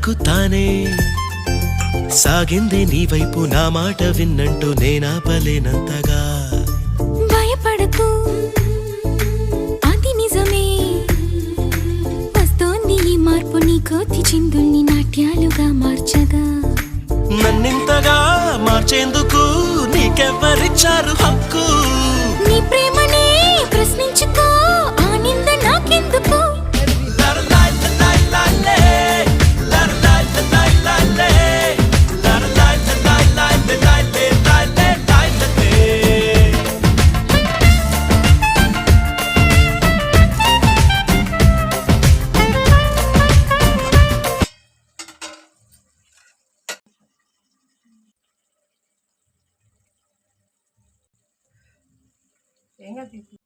తనకు తానే సాగిందే నీ వైపు నా మాట విన్నంటూ నేనాపలేనంతగా భయపడకు అది నిజమే వస్తోంది ఈ మార్పు నీ కోతి చిందుల్ని నాట్యాలుగా మార్చగా నన్నింతగా మార్చేందుకు నీకెవ్వరిచ్చారు హక్కు నీ ప్రేమనే ప్రశ్నించుకో ఆ నింద నాకెందుకు Venga,